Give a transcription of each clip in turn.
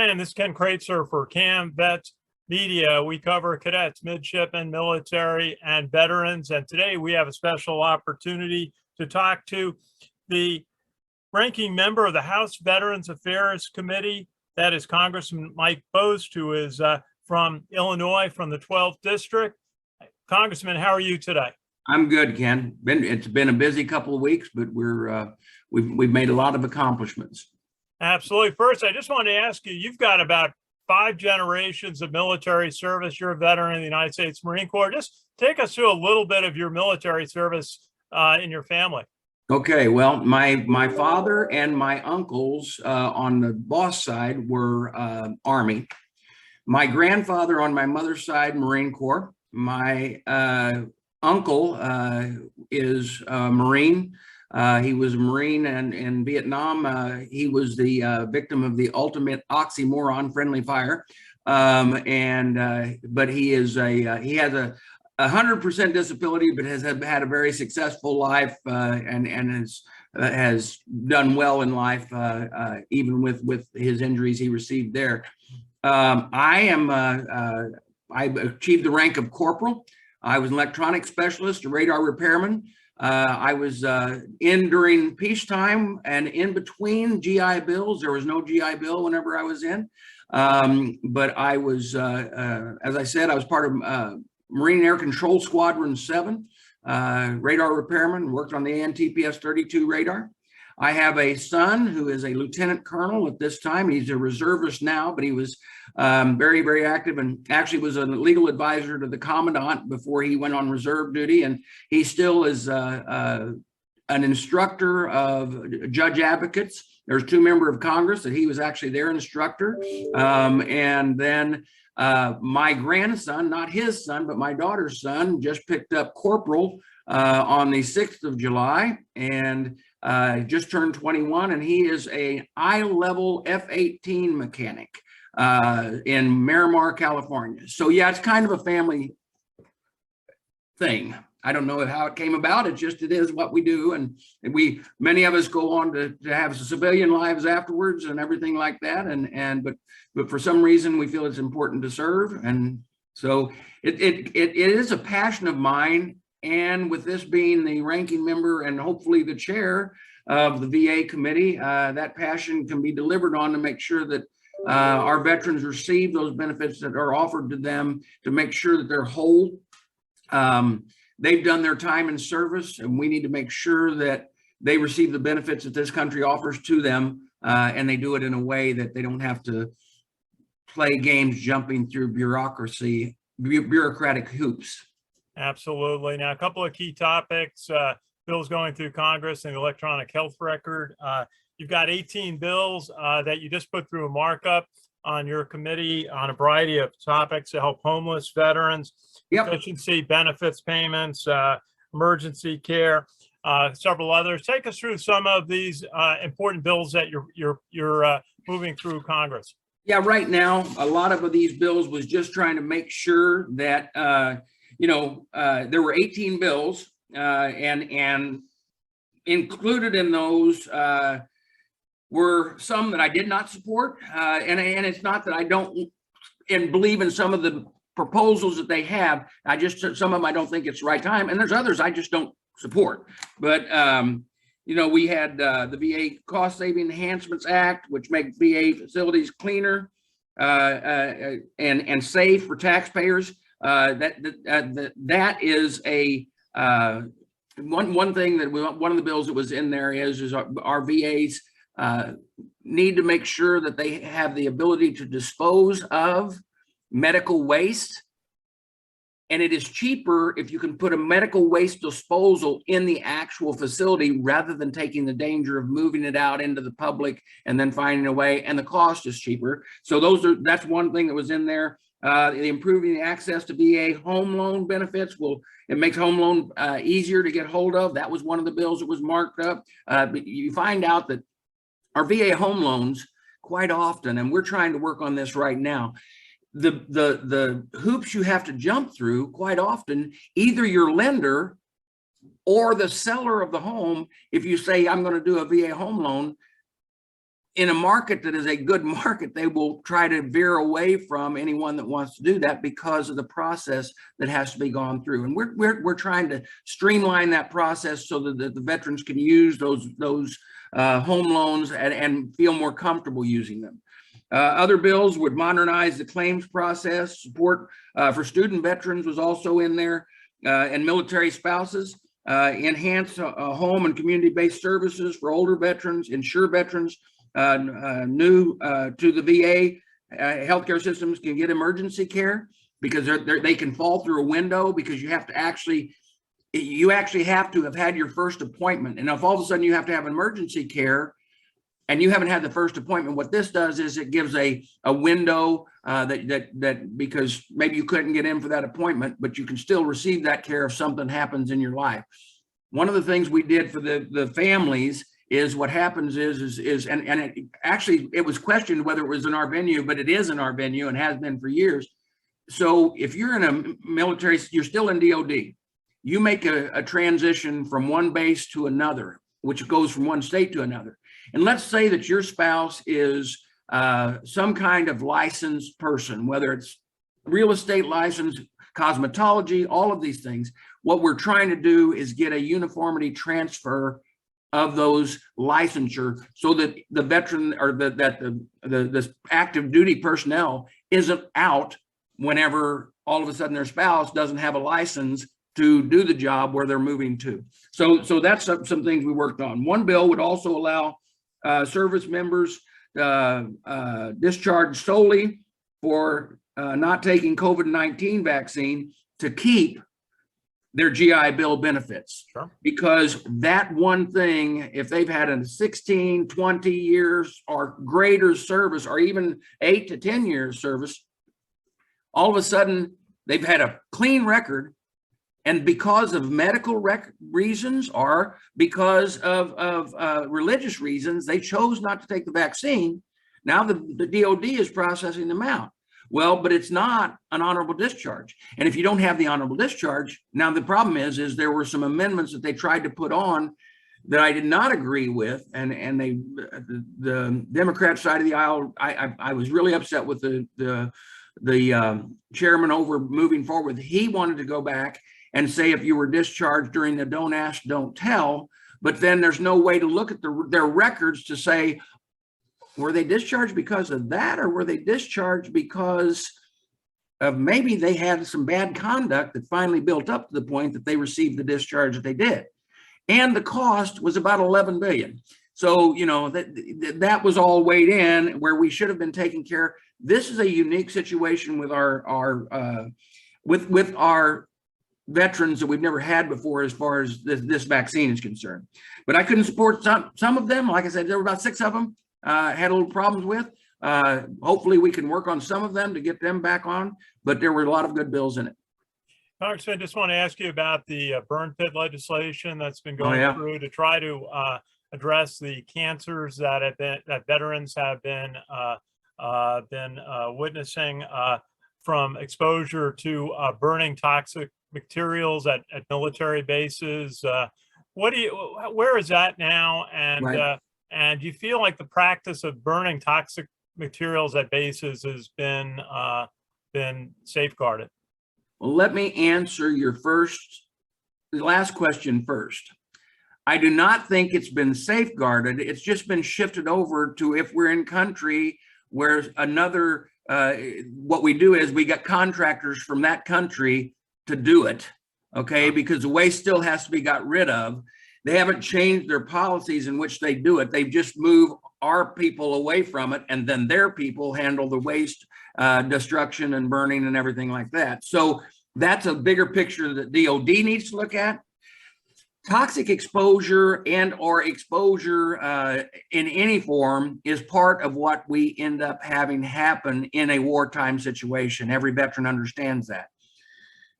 And this is Ken Kraetzer for CAM Vets Media. We cover cadets, midshipmen, military, and veterans. And today we have a special opportunity to talk to the ranking member of the House Veterans Affairs Committee. That is Congressman Mike Bost, who is from Illinois, from the 12th District. Congressman, how are you today? I'm good, Ken. It's been a busy couple of weeks, but we've made a lot of accomplishments. Absolutely. First, I just wanted to ask you, you've got about 5 generations of military service. You're a veteran of the United States Marine Corps. Just take us through a little bit of your military service in your family. Okay, well, my father and my uncles on the Bost side were Army. My grandfather on my mother's side, Marine Corps. My uncle is a Marine. He was a Marine in Vietnam. He was the victim of the ultimate oxymoron, friendly fire. But he is he has a 100% disability, but has had a very successful life and has done well in life, even with his injuries he received there. I achieved the rank of corporal. I was an electronics specialist, a radar repairman. I was in during peacetime and in between GI Bills. There was no GI Bill whenever I was in. But I was, as I said, I was part of Marine Air Control Squadron 7, radar repairman, worked on the ANTPS-32 radar. I have a son who is a lieutenant colonel at this time. He's a reservist now, but he was very, very active and actually was a legal advisor to the commandant before he went on reserve duty. And he still is an instructor of judge advocates. There's 2 members of Congress that he was actually their instructor. And then my grandson, not his son, but my daughter's son, just picked up corporal on the 6th of July and just turned 21, and he is a eye-level F-18 mechanic in Miramar, California. So yeah, it's kind of a family thing. I don't know how it came about. It is what we do, and many of us go on to have civilian lives afterwards and everything like that. But for some reason we feel it's important to serve, and so it is a passion of mine. And with this being the ranking member and hopefully the chair of the VA committee, that passion can be delivered on to make sure that our veterans receive those benefits that are offered to them, to make sure that they're whole. They've done their time in service, and we need to make sure that they receive the benefits that this country offers to them, and they do it in a way that they don't have to play games jumping through bureaucratic hoops. Absolutely. Now, a couple of key topics, bills going through Congress and the electronic health record. You've got 18 bills that you just put through a markup on your committee on a variety of topics to help homeless veterans, efficiency, benefits payments, emergency care, several others. Take us through some of these important bills that you're moving through Congress. Yeah, right now, a lot of these bills was just trying to make sure that there were 18 bills, and included in those were some that I did not support, and it's not that I don't believe in some of the proposals that they have. Some of them I don't think it's the right time, and there's others I just don't support. But we had the VA Cost Saving Enhancements Act, which makes VA facilities cleaner and safe for taxpayers. That is a one thing that one of the bills that was in there is our VAs need to make sure that they have the ability to dispose of medical waste, and it is cheaper if you can put a medical waste disposal in the actual facility rather than taking the danger of moving it out into the public and then finding a way, and the cost is cheaper. So that's one thing that was in there. Improving the access to VA home loan benefits it makes home loan easier to get hold of. That was one of the bills that was marked up. But you find out that our VA home loans quite often, and we're trying to work on this right now, the hoops you have to jump through quite often, either your lender or the seller of the home, if you say I'm going to do a VA home loan, in a market that is a good market, they will try to veer away from anyone that wants to do that because of the process that has to be gone through. And we're trying to streamline that process so that the veterans can use those home loans and feel more comfortable using them. Other bills would modernize the claims process. Support for student veterans was also in there, and military spouses. Enhance home and community-based services for older veterans, insure veterans new to the VA healthcare systems can get emergency care because they can fall through a window because you actually have to have had your first appointment. And if all of a sudden you have to have emergency care and you haven't had the first appointment, what this does is it gives a window that because maybe you couldn't get in for that appointment, but you can still receive that care if something happens in your life. One of the things we did for the families is what happens is it was questioned whether it was in our venue, but it is in our venue and has been for years. So if you're in a military, you're still in DOD, you make a transition from one base to another, which goes from one state to another. And let's say that your spouse is some kind of licensed person, whether it's real estate license, cosmetology, all of these things. What we're trying to do is get a uniformity transfer of those licensure so that the veteran or the active duty personnel isn't out whenever all of a sudden their spouse doesn't have a license to do the job where they're moving to. So that's some things we worked on. One bill would also allow service members discharged solely for not taking COVID-19 vaccine to keep their GI Bill benefits. Sure. Because that one thing, if they've had a 16, 20 years or greater service, or even 8 to 10 years service, all of a sudden they've had a clean record, and because of medical reasons or because of religious reasons, they chose not to take the vaccine. Now the DOD is processing them out. Well, but it's not an honorable discharge. And if you don't have the honorable discharge, now the problem is there were some amendments that they tried to put on that I did not agree with. And the Democrat side of the aisle, I was really upset with the chairman over moving forward. He wanted to go back and say if you were discharged during the don't ask, don't tell, but then there's no way to look at their records to say, were they discharged because of that, or were they discharged because of maybe they had some bad conduct that finally built up to the point that they received the discharge that they did? And the cost was about $11 billion. So, you know, that was all weighed in where we should have been taken care. This is a unique situation with our veterans that we've never had before as far as this vaccine is concerned. But I couldn't support some of them. Like I said, there were about 6 of them. Had a little problems with. Hopefully we can work on some of them to get them back on, but there were a lot of good bills in it. Congressman, I just want to ask you about the burn pit legislation that's been going through to try to address the cancers that veterans have been witnessing from exposure to burning toxic materials at military bases. Where is that now? And Right. And do you feel like the practice of burning toxic materials at bases has been safeguarded? Well, let me answer the last question first. I do not think it's been safeguarded. It's just been shifted over to if we're in country where another, what we do is we got contractors from that country to do it, okay? Because the waste still has to be got rid of. They haven't changed their policies in which they do it. They've just moved our people away from it, and then their people handle the waste destruction and burning and everything like that. So that's a bigger picture that DOD needs to look at. Toxic exposure and or exposure in any form is part of what we end up having happen in a wartime situation. Every veteran understands that.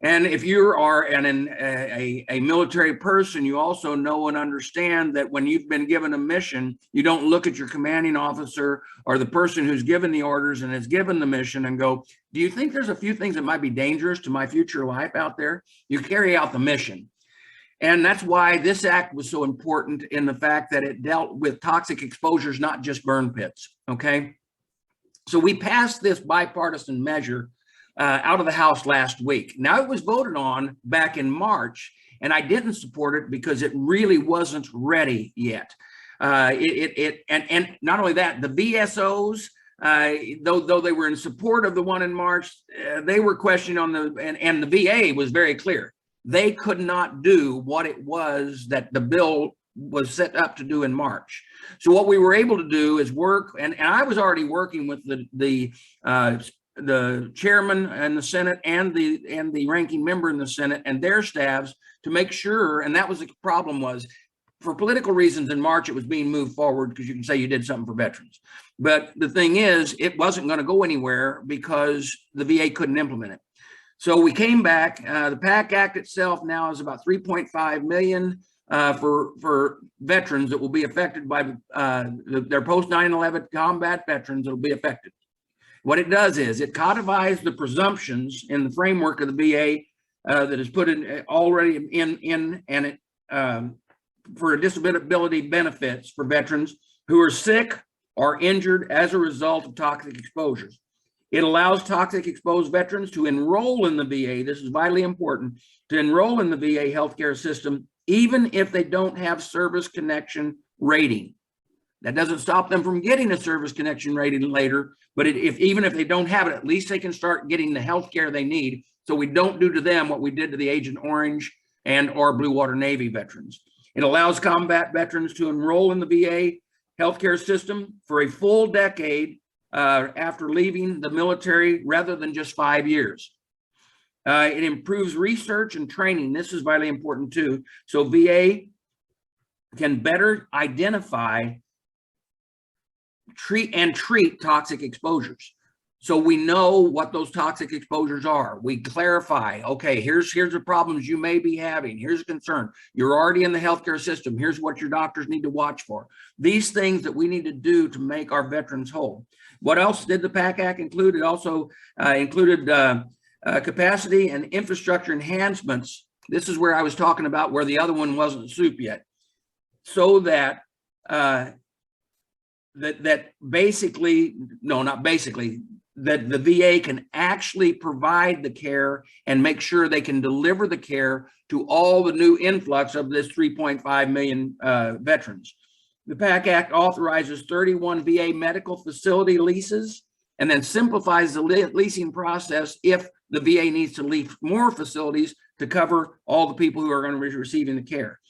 And if you are a military person, you also know and understand that when you've been given a mission, you don't look at your commanding officer or the person who's given the orders and has given the mission and go, do you think there's a few things that might be dangerous to my future life out there? You carry out the mission. And that's why this act was so important in the fact that it dealt with toxic exposures, not just burn pits, okay? So we passed this bipartisan measure out of the House last week. Now, it was voted on back in March, and I didn't support it because it really wasn't ready yet. And not only that, the VSOs, though they were in support of the one in March, they were questioning on and the VA was very clear. They could not do what it was that the bill was set up to do in March. So what we were able to do is work, and I was already working with the chairman in the Senate and the ranking member in the Senate and their staffs to make sure, and that was the problem was, for political reasons in March, it was being moved forward because you can say you did something for veterans. But the thing is, it wasn't going to go anywhere because the VA couldn't implement it. So we came back. The PACT Act itself now is about 3.5 million for veterans that will be affected by their post 9/11 combat veterans that will be affected. What it does is it codifies the presumptions in the framework of the VA that is put in already in and it for disability benefits for veterans who are sick or injured as a result of toxic exposures. It allows toxic exposed veterans to enroll in the VA. This is vitally important, to enroll in the VA healthcare system, even if they don't have service connection rating. That doesn't stop them from getting a service connection rating later, but even if they don't have it, at least they can start getting the healthcare they need. So we don't do to them what we did to the Agent Orange and or Blue Water Navy veterans. It allows combat veterans to enroll in the VA healthcare system for a full decade after leaving the military rather than just 5 years. It improves research and training. This is vitally important too. So VA can better identify, treat toxic exposures. So we know what those toxic exposures are. We clarify, okay, here's the problems you may be having. Here's a concern. You're already in the healthcare system. Here's what your doctors need to watch for. These things that we need to do to make our veterans whole. What else did the PACT Act include? It also included capacity and infrastructure enhancements. This is where I was talking about where the other one wasn't soup yet. So that basically, no, not basically, that the VA can actually provide the care and make sure they can deliver the care to all the new influx of this 3.5 million veterans. The PACT Act authorizes 31 VA medical facility leases and then simplifies the leasing process if the VA needs to lease more facilities to cover all the people who are going to be receiving the care.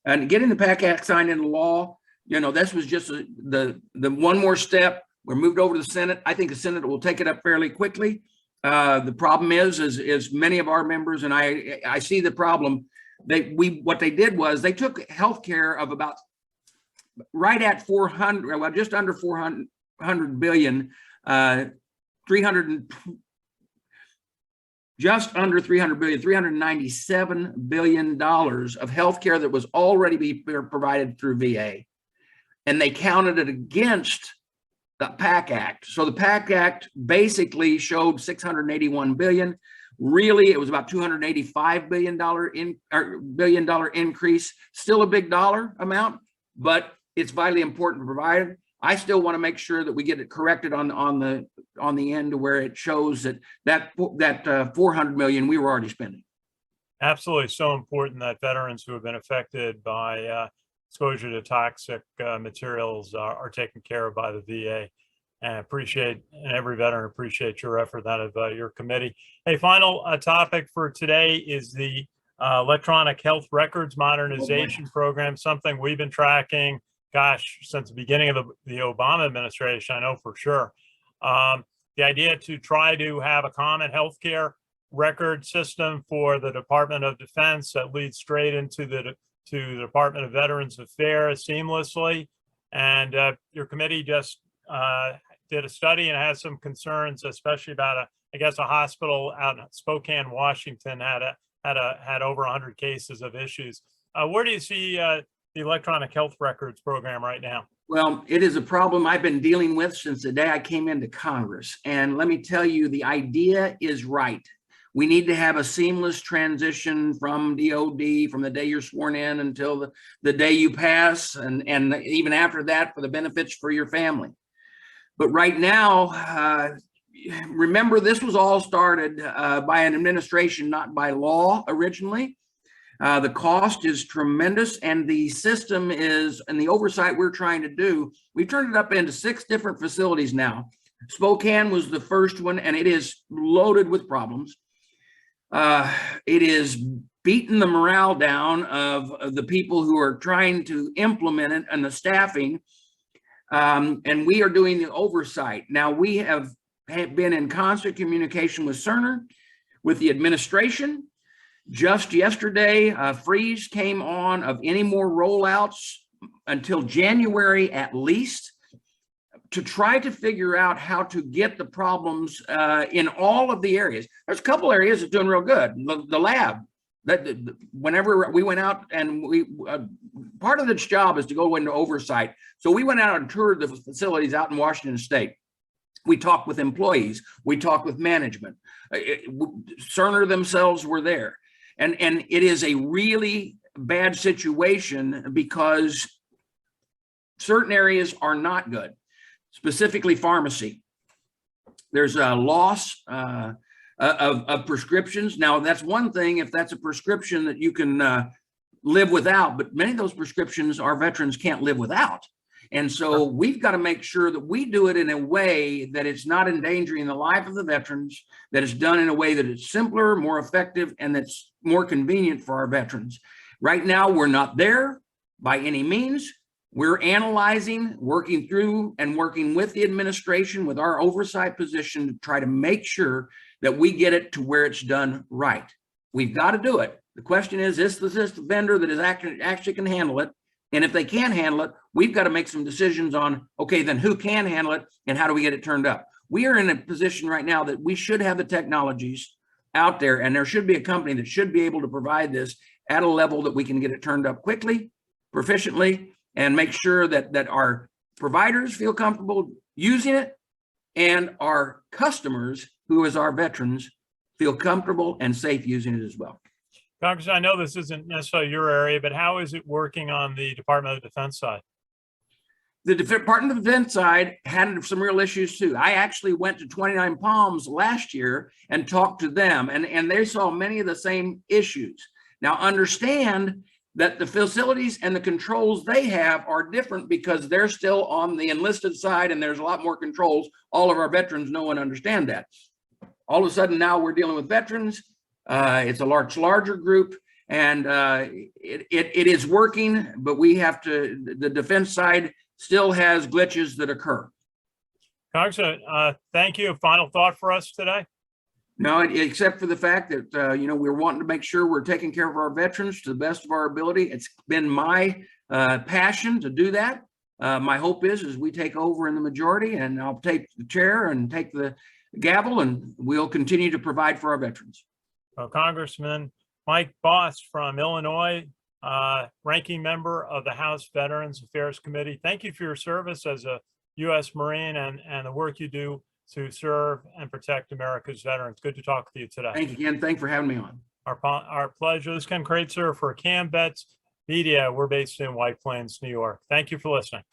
And getting the PACT Act signed into law, you know, this was just the one more step. We're moved over to the Senate. I think the Senate will take it up fairly quickly. The problem is many of our members, and I see the problem. What they did was they took healthcare of about right at 400, well, just under 400 billion, just under 300 billion, $397 billion of healthcare that was already being provided through VA. And they counted it against the PACT Act. So the PACT Act basically showed 681 billion. Really, it was about $285 billion increase. Still a big dollar amount, but it's vitally important to provide it. I still want to make sure that we get it corrected on the end to where it shows that 400 million we were already spending. Absolutely, so important that veterans who have been affected by exposure to toxic materials are taken care of by the VA. And every veteran appreciates your effort, that of your committee. A final topic for today is the electronic health records modernization program, something we've been tracking, gosh, since the beginning of the Obama administration, I know for sure. The idea to try to have a common healthcare record system for the Department of Defense that leads straight into the Department of Veterans Affairs seamlessly. And your committee just did a study and has some concerns, especially about I guess a hospital out in Spokane, Washington had over 100 cases of issues. Where do you see the electronic health records program right now? Well, it is a problem I've been dealing with since the day I came into Congress. And let me tell you, the idea is right. We need to have a seamless transition from DOD, from the day you're sworn in until the day you pass, and even after that for the benefits for your family. But right now, remember, this was all started by an administration, not by law originally. The cost is tremendous, and the system is, and the oversight we're trying to do, we've turned it up into 6 different facilities now. Spokane was the first one, and it is loaded with problems. It is beating the morale down of the people who are trying to implement it and the staffing. And we are doing the oversight. Now, we have been in constant communication with Cerner, with the administration. Just yesterday, a freeze came on of any more rollouts until January at least, to try to figure out how to get the problems in all of the areas. There's a couple areas that's doing real good. The lab, that whenever we went out, and we part of its job is to go into oversight. So we went out and toured the facilities out in Washington State. We talked with employees. We talked with management. Cerner themselves were there. And it is a really bad situation because certain areas are not good, specifically pharmacy. There's a loss of prescriptions. Now, that's one thing if that's a prescription that you can live without, but many of those prescriptions our veterans can't live without. And so we've got to make sure that we do it in a way that it's not endangering the life of the veterans, that it's done in a way that it's simpler, more effective, and that's more convenient for our veterans. Right now, we're not there by any means. We're analyzing, working through, and working with the administration with our oversight position to try to make sure that we get it to where it's done right. We've got to do it. The question is this the vendor that is actually can handle it? And if they can't handle it, we've got to make some decisions on, okay, then who can handle it and how do we get it turned up? We are in a position right now that we should have the technologies out there, and there should be a company that should be able to provide this at a level that we can get it turned up quickly, proficiently, and make sure that our providers feel comfortable using it, and our customers, who is our veterans, feel comfortable and safe using it as well. Congressman, I know this isn't necessarily your area, but how is it working on the Department of Defense side? The Department of Defense side had some real issues too. I actually went to 29 Palms last year and talked to them, and they saw many of the same issues. Now, understand that the facilities and the controls they have are different because they're still on the enlisted side, and there's a lot more controls. All of our veterans know and understand that. All of a sudden now we're dealing with veterans. It's a larger group, and it is working, but we have to, the defense side still has glitches that occur. Congressman, thank you. Final thought for us today? No, except for the fact that, we're wanting to make sure we're taking care of our veterans to the best of our ability. It's been my passion to do that. My hope is we take over in the majority, and I'll take the chair and take the gavel, and we'll continue to provide for our veterans. Well, Congressman Mike Bost from Illinois, ranking member of the House Veterans Affairs Committee. Thank you for your service as a U.S. Marine and the work you do to serve and protect America's veterans. Good to talk with you today. Thank you, Ken. Thanks for having me on. Our pleasure. This is Ken Kraetzer for CAMVETS Media. We're based in White Plains, New York. Thank you for listening.